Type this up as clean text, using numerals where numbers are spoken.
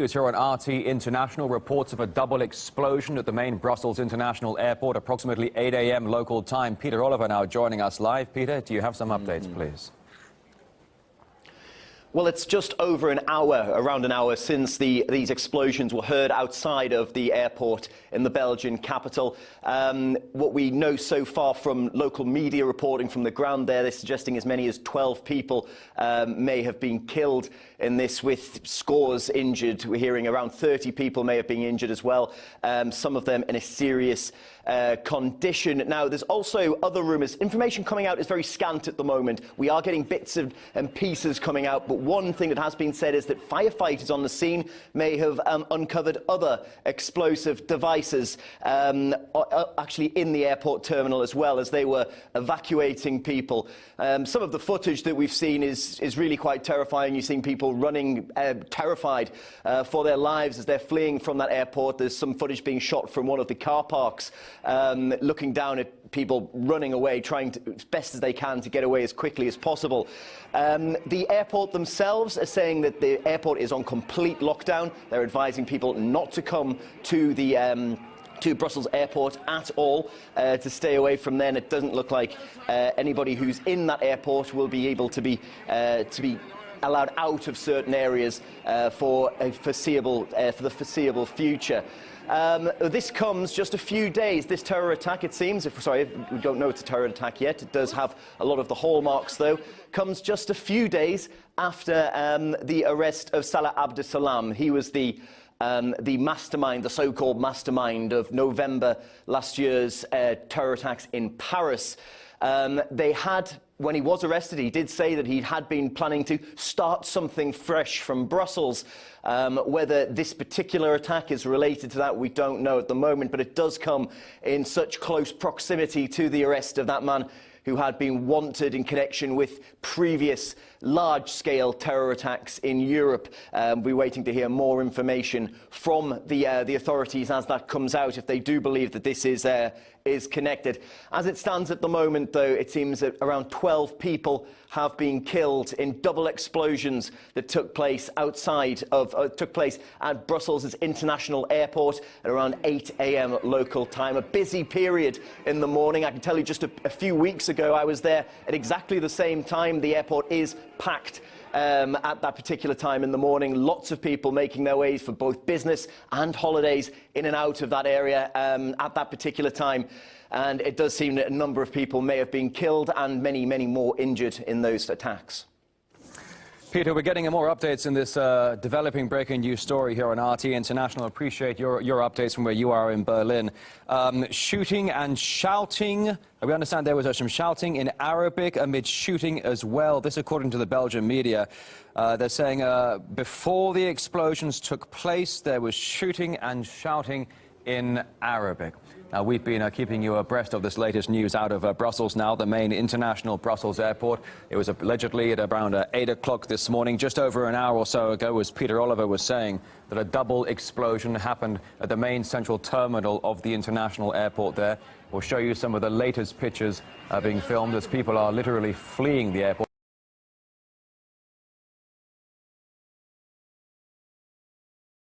Here on RT International, reports of a double explosion at the main Brussels International Airport, approximately 8 a.m. local time. Peter Oliver now joining us live. Peter, do you have some updates, please? Well, it's just over an hour, around an hour, since these explosions were heard outside of the airport in the Belgian capital. What we know so far from local media reporting from the ground there, they're suggesting as many as 12 people may have been killed in this, with scores injured. We're hearing around 30 people may have been injured as well, some of them in a serious condition. Now, there's also other rumours. Information coming out is very scant at the moment. We are getting bits and pieces coming out, but one thing that has been said is that firefighters on the scene may have uncovered other explosive devices actually in the airport terminal as well, as they were evacuating people. Some of the footage that we've seen is really quite terrifying. You've seen people running terrified for their lives as they're fleeing from that airport. There's some footage being shot from one of the car parks, looking down at people running away, trying to, as best as they can, to get away as quickly as possible. The airport themselves are saying that the airport is on complete lockdown. They're advising people not to come to the to Brussels Airport at all, to stay away from there. And it doesn't look like anybody who's in that airport will be able to be allowed out of certain areas for the foreseeable future. This comes just a few days, this terror attack, it seems, we don't know it's a terror attack yet, it does have a lot of the hallmarks though, comes just a few days after the arrest of Salah Abdeslam. He was the mastermind, the so-called mastermind of November last year's terror attacks in Paris. When he was arrested, he did say that he had been planning to start something fresh from Brussels. Whether this particular attack is related to that, we don't know at the moment, but it does come in such close proximity to the arrest of that man who had been wanted in connection with previous large-scale terror attacks in Europe. We're waiting to hear more information from the authorities as that comes out, if they do believe that this is connected. As it stands at the moment, though, it seems that around 12 people have been killed in double explosions that took place took place at Brussels' International Airport at around 8 a.m. local time. A busy period in the morning. I can tell you, just a few weeks ago, I was there at exactly the same time. The airport is packed at that particular time in the morning. Lots of people making their ways for both business and holidays in and out of that area at that particular time. And it does seem that a number of people may have been killed and many, many more injured in those attacks. Peter, we're getting more updates in this developing breaking news story here on RT International. Appreciate your updates from where you are in Berlin. Shooting and shouting. We understand there was some shouting in Arabic amid shooting as well. This according to the Belgian media. They're saying before the explosions took place, there was shooting and shouting in Arabic. Now, we've been keeping you abreast of this latest news out of Brussels now, the main international Brussels airport. It was allegedly at around 8 o'clock this morning, just over an hour or so ago, as Peter Oliver was saying, that a double explosion happened at the main central terminal of the international airport there. We'll show you some of the latest pictures being filmed as people are literally fleeing the airport.